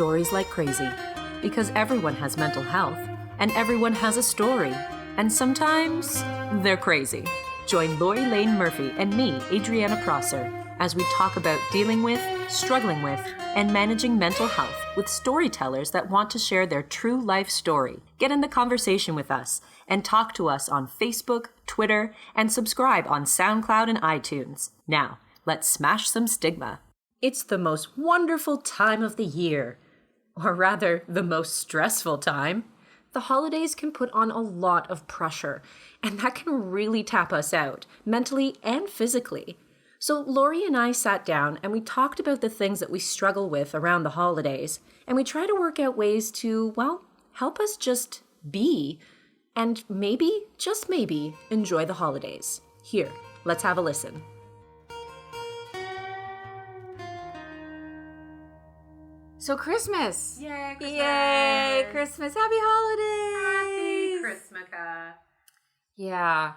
stories like crazy. Because everyone has mental health, and everyone has a story. And sometimes they're crazy. Join Lori Lane Murphy and me, Adriana Prosser, as we talk about dealing with, struggling with, and managing mental health with storytellers that want to share their true life story. Get in the conversation with us and talk to us on Facebook, Twitter, and subscribe on SoundCloud and iTunes. Now, let's smash some stigma. It's the most wonderful time of the year. Or rather, the most stressful time. The holidays can put on a lot of pressure, and that can really tap us out, mentally and physically. So Lori and I sat down and we talked about the things that we struggle with around the holidays, and we try to work out ways to, well, help us just be, and maybe, just maybe, enjoy the holidays. Here, let's have a listen. So Christmas. Yay, Christmas. Yay, Christmas. Happy holidays. Happy Christmaka. Yeah.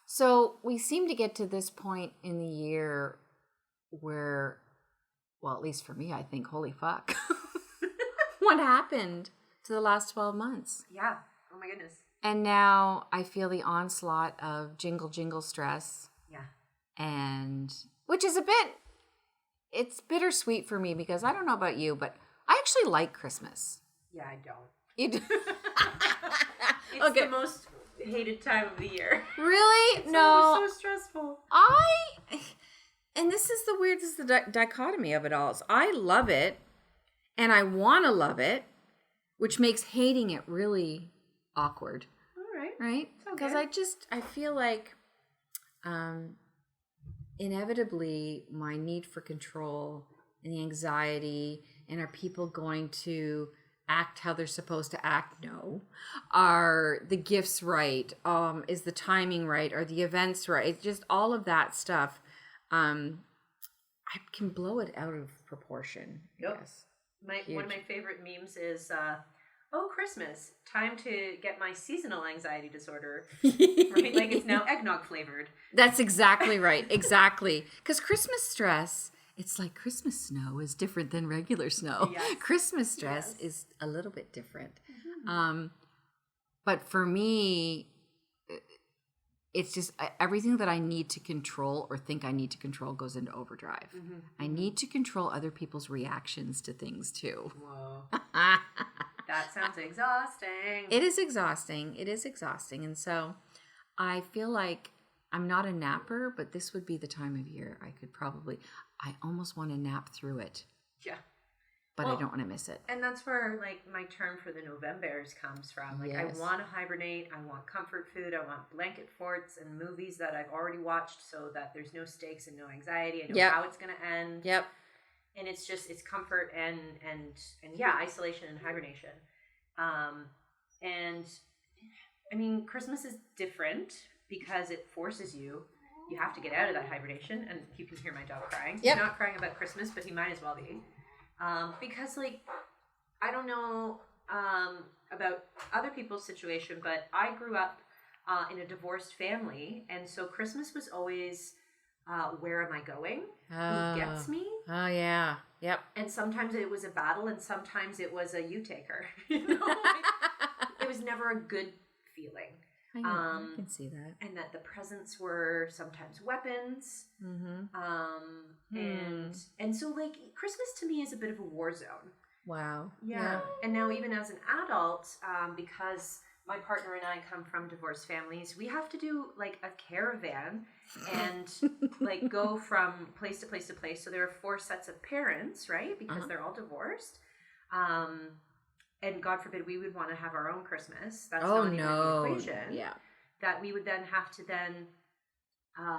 So we seem to get to this point in the year where, well, at least for me, I think, holy fuck. What happened to the last 12 months? Yeah. Oh my goodness. And now I feel the onslaught of jingle jingle stress. Yeah. And which is it's bittersweet for me because I don't know about you, but I actually like Christmas. Yeah, I don't. You do? It's the most hated time of the year. Really? It's no. so stressful. And this is the dichotomy of it all. So I love it, and I want to love it, which makes hating it really awkward. All right. Right? Because I feel like inevitably my need for control and the anxiety, and are people going to act how they're supposed to act? No. Are the gifts right? Is the timing right? Are the events right? It's just all of that stuff. I can blow it out of proportion. Yep. Yes. One of my favorite memes is, oh, Christmas, time to get my seasonal anxiety disorder. Right? Like it's now eggnog flavored. That's exactly right. Exactly. Because Christmas stress, it's like Christmas snow is different than regular snow. Yes. Christmas stress is a little bit different. Mm-hmm. But for me, it's just everything that I need to control or think I need to control goes into overdrive. Mm-hmm. I need to control other people's reactions to things too. Whoa. That sounds exhausting. It is exhausting. It is exhausting. And so I feel like I'm not a napper, but this would be the time of year I almost want to nap through it. Yeah. But I don't want to miss it. And that's where like my term for the Novembers comes from. Like Yes. I want to hibernate. I want comfort food. I want blanket forts and movies that I've already watched so that there's no stakes and no anxiety. I know how it's going to end. Yep. And it's comfort and isolation and hibernation. And I mean, Christmas is different because it forces you have to get out of that hibernation. And you can hear my dog crying. Yep. He's not crying about Christmas, but he might as well be. Because like, I don't know, about other people's situation, but I grew up, in a divorced family. And so Christmas was always, where am I going? Who gets me? Oh, yeah. Yep. And sometimes it was a battle, and sometimes it was a you taker. You know, it was never a good feeling. I know. I can see that. And that the presents were sometimes weapons. Mm-hmm. And so like Christmas to me is a bit of a war zone. Wow. Yeah. And now even as an adult, because my partner and I come from divorced families, we have to do like a caravan and like go from place to place to place. So there are 4 sets of parents, right? Because they're all divorced. And God forbid we would want to have our own Christmas. That's not even the equation. Yeah. That we would then have to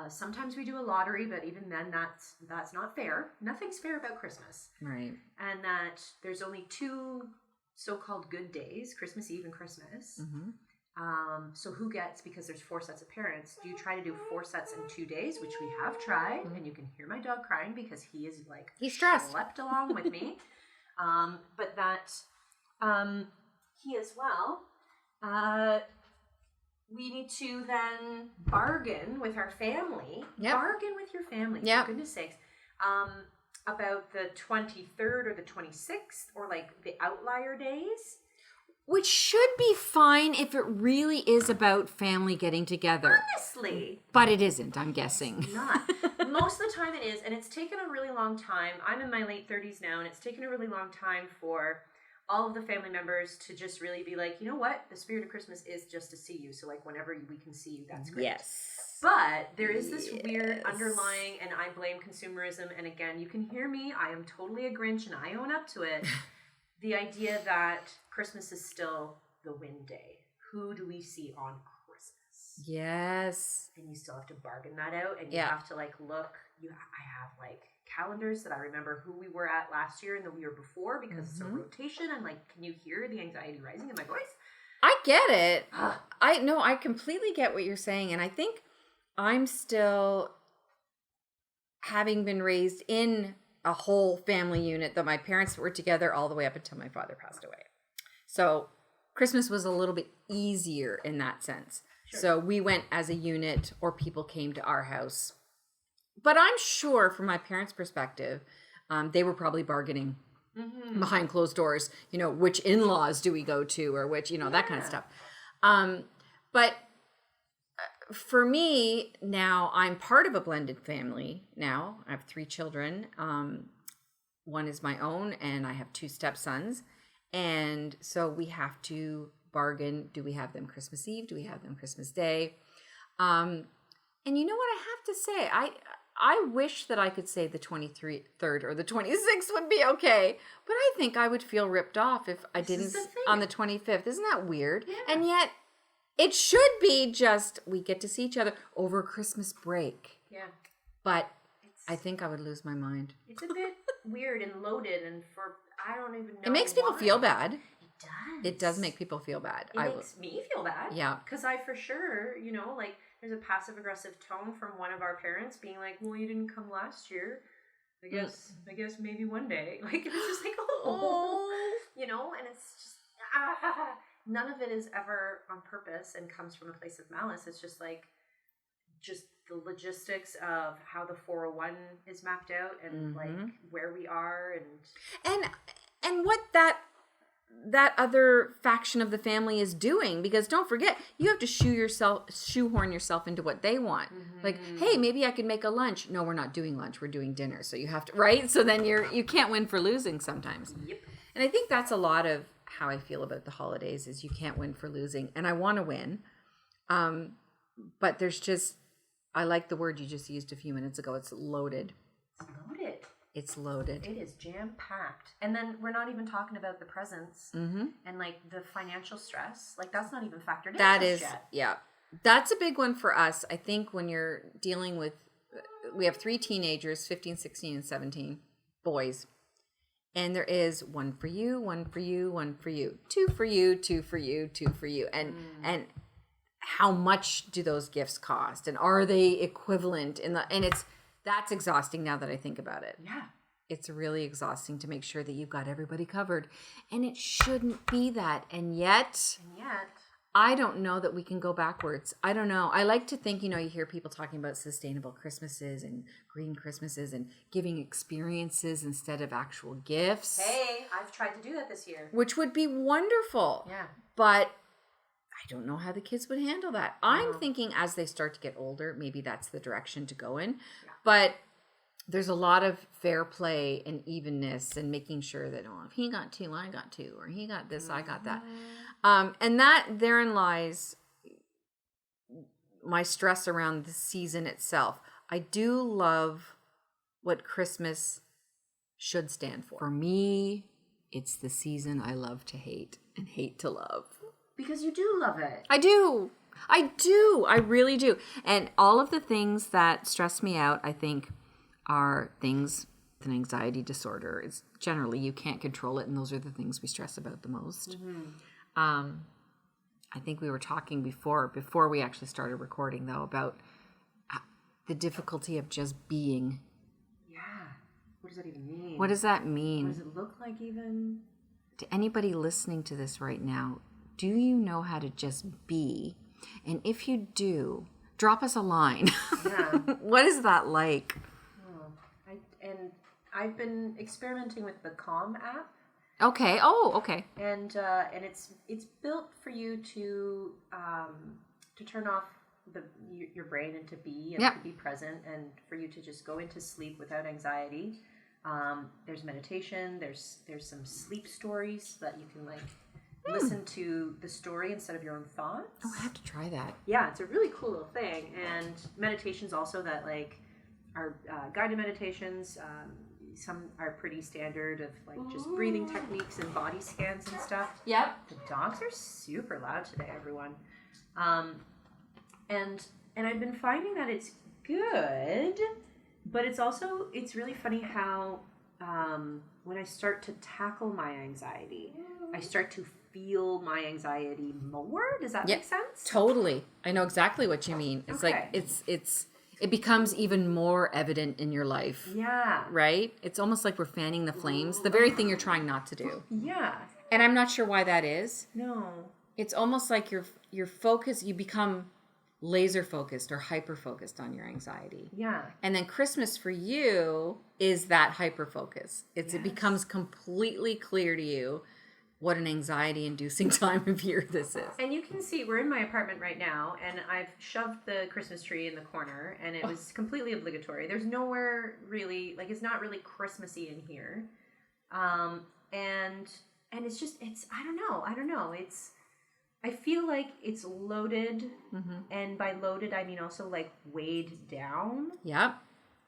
sometimes we do a lottery, but even then that's not fair. Nothing's fair about Christmas. Right. And that there's only 2 so-called good days, Christmas Eve and Christmas. Mm-hmm. So who gets, because there's 4 sets of parents, do you try to do 4 sets in 2 days, which we have tried, and you can hear my dog crying because he is like, he's stressed. Slept along with me. But that he as well, we need to then bargain with our family. Yep. Bargain with your family, Yep. for goodness sakes. about the 23rd or the 26th or like the outlier days. Which should be fine if it really is about family getting together. Honestly. But it isn't, I'm guessing. Not. Most of the time it is, and it's taken a really long time. I'm in my late 30s now, and it's taken a really long time for all of the family members to just really be like, you know what? The spirit of Christmas is just to see you. So like whenever we can see you, that's great. Yes. But there is this weird underlying, and I blame consumerism, and again, you can hear me, I am totally a Grinch and I own up to it. The idea that Christmas is still the win day. Who do we see on Christmas? Yes. And you still have to bargain that out, and you have to like look. I have like calendars that I remember who we were at last year and the year before because it's a rotation. I'm like, can you hear the anxiety rising in my voice? I get it. I completely get what you're saying, and I think I'm still, having been raised in a whole family unit, that my parents were together all the way up until my father passed away. So Christmas was a little bit easier in that sense. Sure. So we went as a unit, or people came to our house. But I'm sure from my parents' perspective, they were probably bargaining behind closed doors, which in-laws do we go to, or which, that kind of stuff. But for me now, I'm part of a blended family now. I have 3 children. One is my own, and I have 2 stepsons. And so we have to bargain. Do we have them Christmas Eve? Do we have them Christmas Day? And you know what I have to say? I wish that I could say the 23rd or the 26th would be okay, but I think I would feel ripped off if I didn't on the 25th. Isn't that weird? Yeah. And yet it should be just we get to see each other over Christmas break. Yeah. But I think I would lose my mind. It's a bit weird and loaded, and I don't even know. It makes people feel bad. It does. It does make people feel bad. It makes me feel bad. Yeah. Because I for sure, like there's a passive aggressive tone from one of our parents being like, well, you didn't come last year. I guess maybe one day. Like it's just like, and it's just none of it is ever on purpose and comes from a place of malice. It's just like the logistics of how the 401 is mapped out and like where we are and what that other faction of the family is doing, because don't forget, you have to shoehorn yourself into what they want. Like, hey, maybe I could make a lunch. No, we're not doing lunch, we're doing dinner. So you have to, right? So then you can't win for losing sometimes. Yep. And I think that's a lot of how I feel about the holidays, is you can't win for losing, and I want to win. But there's just, I like the word you just used a few minutes ago. It's loaded. It's loaded. It's loaded. It is jam-packed. And then we're not even talking about the presents and like the financial stress. Like that's not even factored in. That is, yeah. That's a big one for us. I think when you're dealing with, we have 3 teenagers, 15, 16, and 17, boys. And there is one for you, one for you, one for you, 2 for you, 2 for you, 2 for you. And how much do those gifts cost? And are they equivalent that's exhausting now that I think about it. Yeah. It's really exhausting to make sure that you've got everybody covered. And it shouldn't be that. And yet, I don't know that we can go backwards. I don't know. I like to think, you hear people talking about sustainable Christmases and green Christmases and giving experiences instead of actual gifts. Hey, I've tried to do that this year. Which would be wonderful. Yeah. But I don't know how the kids would handle that. I'm thinking as they start to get older, maybe that's the direction to go in. Yeah. But there's a lot of fair play and evenness and making sure that, if he got 2, I got 2, or he got this, I got that. And therein lies my stress around the season itself. I do love what Christmas should stand for. For me, it's the season I love to hate and hate to love. Because you do love it. I do. I really do. And all of the things that stress me out, I think, are things with an anxiety disorder. It's generally, you can't control it, and those are the things we stress about the most. I think we were talking before we actually started recording, though, about the difficulty of just being. Yeah. What does that even mean? What does that mean? What does it look like even? To anybody listening to this right now, do you know how to just be? And if you do, drop us a line. Yeah. What is that like? And I've been experimenting with the Calm app. Okay. Oh, okay. And it's built for you to turn off your brain and to be and to be present, and for you to just go into sleep without anxiety. There's meditation. There's some sleep stories that you can like listen to the story instead of your own thoughts. Oh, I have to try that. Yeah, it's a really cool little thing. And meditations also that like are guided meditations. Some are pretty standard of like just breathing techniques and body scans and stuff. Yep. The dogs are super loud today, everyone. And I've been finding that it's good, but it's really funny how when I start to tackle my anxiety, I start to feel my anxiety more. Does that make sense? Totally. I know exactly what you mean. It's like it becomes even more evident in your life. Yeah. Right? It's almost like we're fanning the flames, the very thing you're trying not to do. Yeah. And I'm not sure why that is. No. It's almost like your focus, you become laser focused or hyper focused on your anxiety. Yeah. And then Christmas for you is that hyper focus. It becomes completely clear to you what an anxiety inducing time of year this is. And you can see we're in my apartment right now, and I've shoved the Christmas tree in the corner, and it was completely obligatory. There's nowhere really, like, it's not really Christmassy in here. And it's I don't know. I feel like it's loaded, and by loaded I mean also like weighed down. Yep.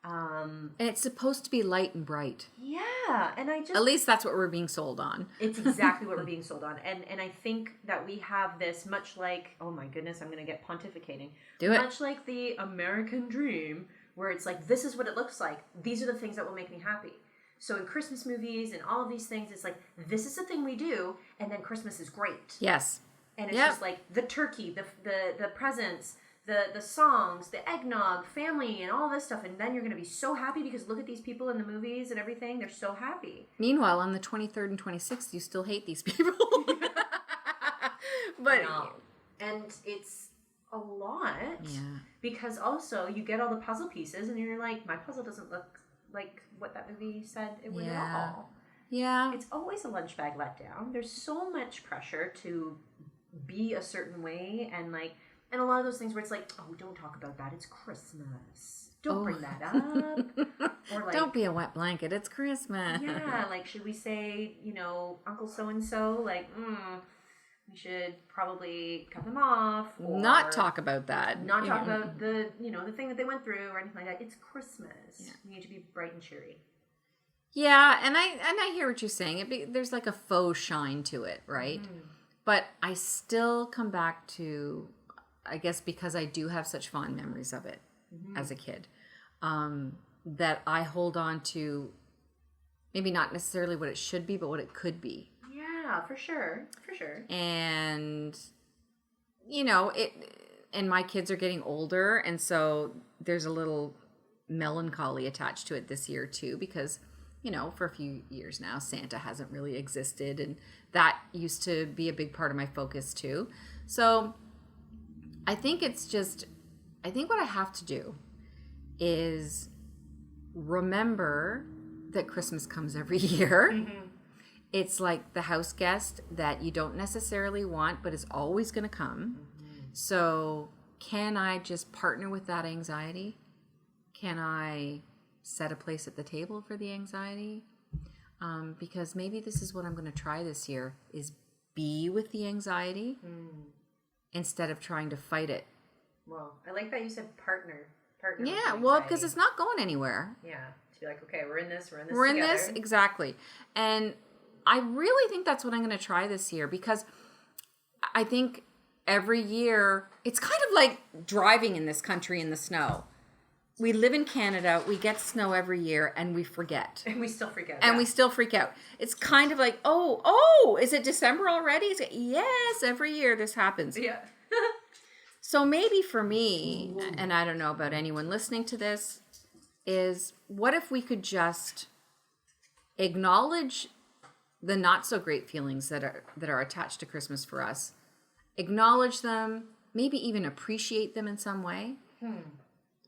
And it's supposed to be light and bright. Yeah, and at least that's what we're being sold on. It's exactly what we're being sold on, and I think that we have this much like, oh my goodness, I'm going to get pontificating. Do it. Much like the American dream, where it's like, this is what it looks like. These are the things that will make me happy. So in Christmas movies and all of these things, it's like, this is the thing we do, and then Christmas is great. Yes. And it's just like the turkey, the presents, the songs, the eggnog, family, and all this stuff. And then you're going to be so happy because look at these people in the movies and everything. They're so happy. Meanwhile, on the 23rd and 26th, you still hate these people. But and it's a lot. Yeah. Because also you get all the puzzle pieces and you're like, my puzzle doesn't look like what that movie said it would at all. Yeah. It's always a lunch bag letdown. There's so much pressure to be a certain way, and a lot of those things where it's like, oh, don't talk about that, it's Christmas, don't bring that up. Or like, don't be a wet blanket, it's Christmas. Yeah, like, should we say, Uncle so and so, like, we should probably cut them off, or not talk about that, not talk about the the thing that they went through or anything like that. It's Christmas. You need to be bright and cheery. Yeah, and I hear what you're saying. There's like a faux shine to it, right? But I still come back to, I guess because I do have such fond memories of it as a kid, that I hold on to maybe not necessarily what it should be, but what it could be. Yeah, for sure. And, and my kids are getting older, and so there's a little melancholy attached to it this year too, because for a few years now, Santa hasn't really existed, and that used to be a big part of my focus too. So I think what I have to do is remember that Christmas comes every year. It's like the house guest that you don't necessarily want, but is always going to come. So can I just partner with that anxiety? Can I set a place at the table for the anxiety? Because maybe this is what I'm going to try this year, is be with the anxiety instead of trying to fight it. Well, I like that you said partner. Yeah, well, because it's not going anywhere. Yeah, to be like, okay, we're in this We're together. in this, exactly. And I really think that's what I'm going to try this year, because I think every year, it's kind of like driving in this country in the snow. We live in Canada, we get snow every year, and we forget. And we still freak out. And we still freak out. It's kind of like, oh, is it December already? Yes, every year this happens. Yeah. So maybe for me, and I don't know about anyone listening to this, is what if we could just acknowledge the not so great feelings that are attached to Christmas for us, acknowledge them, maybe even appreciate them in some way.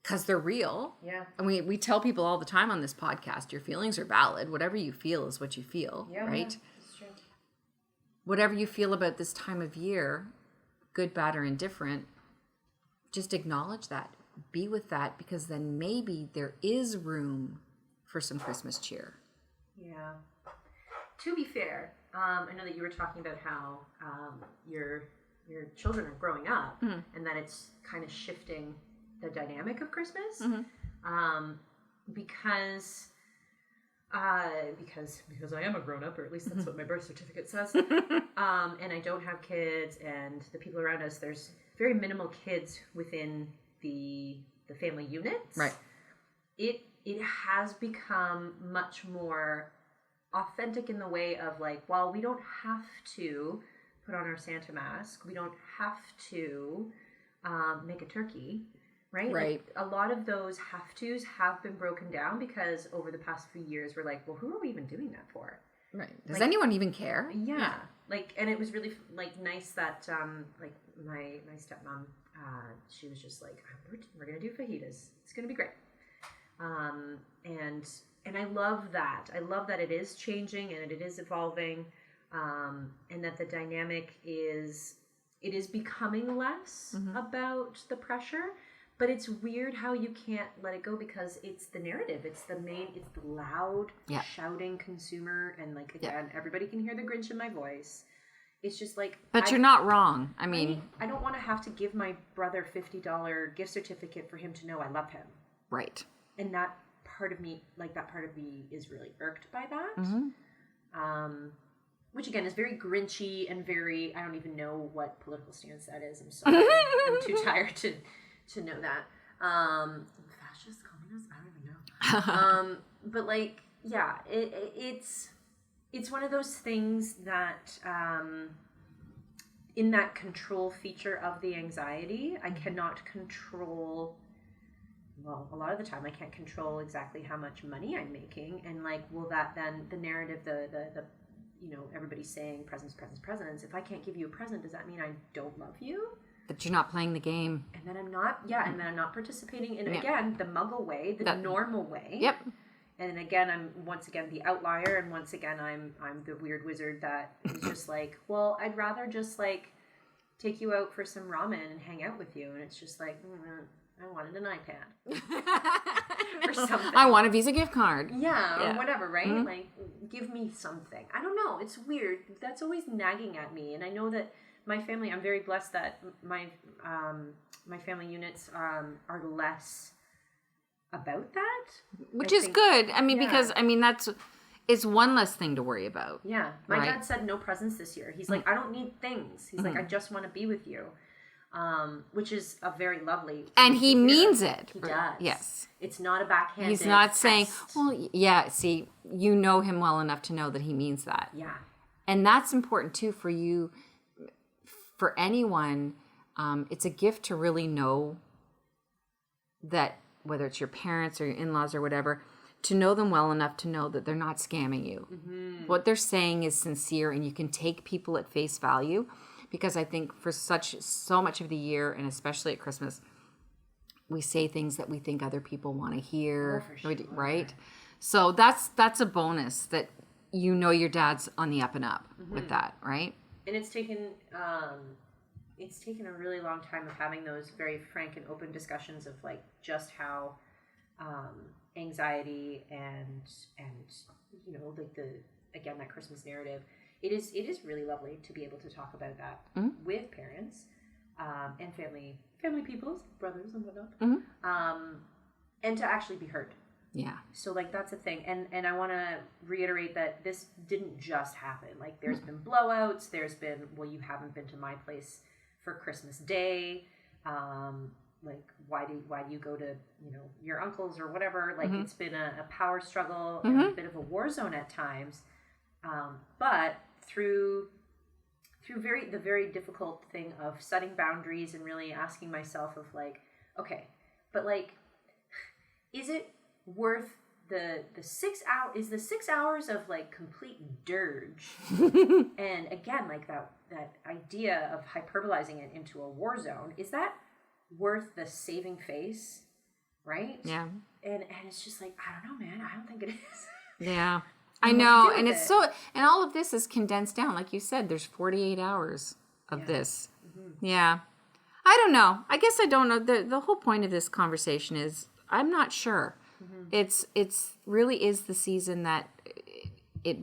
because they're real. Yeah. And we tell people all the time on this podcast, your feelings are valid. Whatever you feel is what you feel, Yeah, right? yeah, that's true. Whatever you feel about this time of year, good, bad, or indifferent, just acknowledge that. Be with that, because then maybe there is room for some Christmas cheer. Yeah. To be fair, I know that you were talking about how your children are growing up, and that it's kind of shifting the dynamic of Christmas, because I am a grown up, or at least that's what my birth certificate says, and I don't have kids, and the people around us, there's very minimal kids within the family units. Right. It has become much more authentic in the way of like, while we don't have to put on our Santa mask, we don't have to make a turkey, right? Right. Like, a lot of those have tos have been broken down, because over the past few years we're like, well, who are we even doing that for? Right. Does anyone even care? Yeah. Like, and it was really like nice that like my stepmom, she was just like, we're gonna do fajitas. It's gonna be great. And I love that. I love that it is changing and it is evolving, and that the dynamic is becoming less about the pressure. But it's weird how you can't let it go, because it's the narrative. It's the loud, shouting consumer. And like, again, everybody can hear the Grinch in my voice. It's just like... But you're not wrong. I mean... I don't want to have to give my brother $50 gift certificate for him to know I love him. Right. And that part of me is really irked by that. Which again is very Grinchy and very, I don't even know what political stance that is. I'm sorry. I'm too tired to know that. Fascist, communist, I don't even know. But like, yeah, it's one of those things that in that control feature of the anxiety, I cannot control. Well, a lot of the time I can't control exactly how much money I'm making, and like, will that then the narrative, the everybody's saying presents. If I can't give you a present, does that mean I don't love you? That you're not playing the game. And then I'm not participating in again the Muggle way, the normal way. Yep. And again, I'm once again the outlier, and once again I'm the weird wizard that is just like, well, I'd rather just like take you out for some ramen and hang out with you, and it's just like, I wanted an iPad or something. I want a Visa gift card. Yeah, or whatever, right? Like, give me something. I don't know. It's weird. That's always nagging at me, and I know that my family. I'm very blessed that my family units are less about that, which is good. I mean, because it's one less thing to worry about. Yeah, my dad said no presents this year. He's like, I don't need things. He's like, I just want to be with you. Which is a very lovely thing. And he means it. He does. Yes. It's not a backhanded He's not test. saying, well, yeah, see, you know him well enough to know that he means that. Yeah. And that's important too for you, for anyone. It's a gift to really know that, whether it's your parents or your in-laws or whatever, to know them well enough to know that they're not scamming you. Mm-hmm. What they're saying is sincere, and you can take people at face value. Because I think for so much of the year, and especially at Christmas, we say things that we think other people want to hear, right? So that's a bonus, that your dad's on the up and up with that, right? And it's taken a really long time of having those very frank and open discussions of like just how anxiety and like that Christmas narrative. It is really lovely to be able to talk about that with parents and family peoples, brothers and whatnot, and to actually be heard. Yeah. So like that's a thing, and I want to reiterate that this didn't just happen. Like there's been blowouts. There's been, well, you haven't been to my place for Christmas Day. Like why do you go to your uncle's or whatever? Like it's been a power struggle and a bit of a war zone at times. But through the very difficult thing of setting boundaries and really asking myself of like, okay, but like, is it worth the 6 hours? Is the 6 hours of like complete dirge? And again, like that idea of hyperbolizing it into a war zone, is that worth the saving face right? Yeah. And it's just like, I don't know, man. I don't think it is. Yeah. I what do you know. do And with it's it? so, and all of this is condensed down. Like you said, there's 48 hours of this. Yeah. I don't know. I guess I don't know. The whole point of this conversation is I'm not sure. It's really is the season that it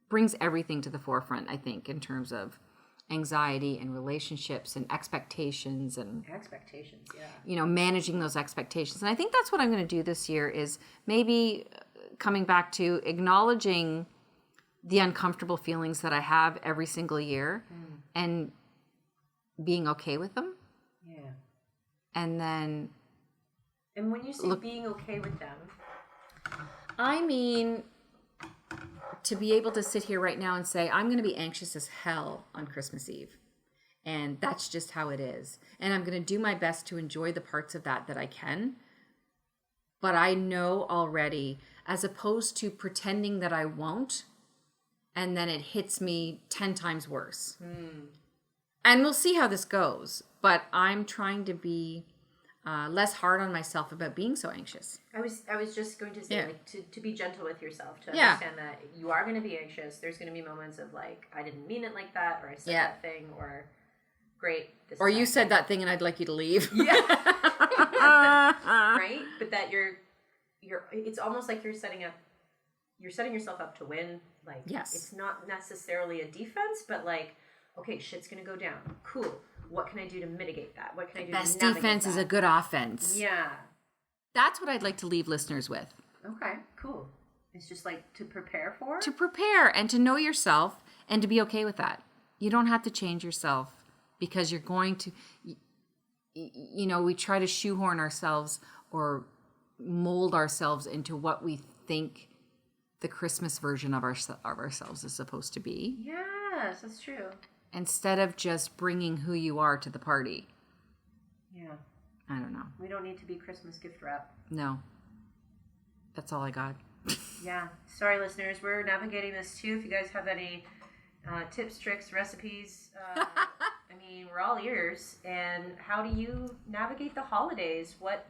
brings everything to the forefront, I think, in terms of anxiety and relationships and expectations and Expectations, yeah. you know, managing those expectations. And I think that's what I'm going to do this year is maybe coming back to acknowledging the uncomfortable feelings that I have every single year and being okay with them. Yeah. And then And when you say being okay with them, I mean, to be able to sit here right now and say, I'm going to be anxious as hell on Christmas Eve. And that's just how it is. And I'm going to do my best to enjoy the parts of that I can. But I know already, as opposed to pretending that I won't, and then it hits me 10 times worse. And we'll see how this goes. But I'm trying to be less hard on myself about being so anxious. I was just going to say, like, to be gentle with yourself, to Yeah. understand that you are going to be anxious. There's going to be moments of, like, I didn't mean it like that, or I said that thing, or great. This Or is you that said thing. that thing and I'd like you to leave. Right? But that you're it's almost like you're setting yourself up to win. Like, Yes. it's not necessarily a defense, but like, okay, shit's going to go down. Cool. What can I do to mitigate that? What can I do Best to navigate defense is that? a good offense. Yeah. That's what I'd like to leave listeners with. Okay, cool. It's just like to prepare for? To prepare and to know yourself and to be okay with that. You don't have to change yourself because you're going to, you know, we try to shoehorn ourselves or mold ourselves into what we think the Christmas version of ourselves is supposed to be. Yes, that's true. Instead of just bringing who you are to the party. Yeah. I don't know. We don't need to be Christmas gift wrap. No. That's all I got. Yeah. Sorry, listeners. We're navigating this too. If you guys have any tips, tricks, recipes, I mean, we're all ears. And how do you navigate the holidays? What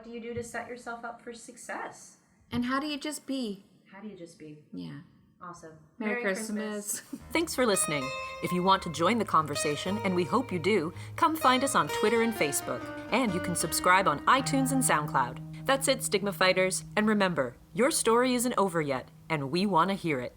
do you do to set yourself up for success? And how do you just be? How do you just be? Yeah. Awesome. Merry Christmas. Thanks for listening. If you want to join the conversation, and we hope you do, come find us on Twitter and Facebook. And you can subscribe on iTunes and SoundCloud. That's it, Stigma Fighters. And remember, your story isn't over yet, and we want to hear it.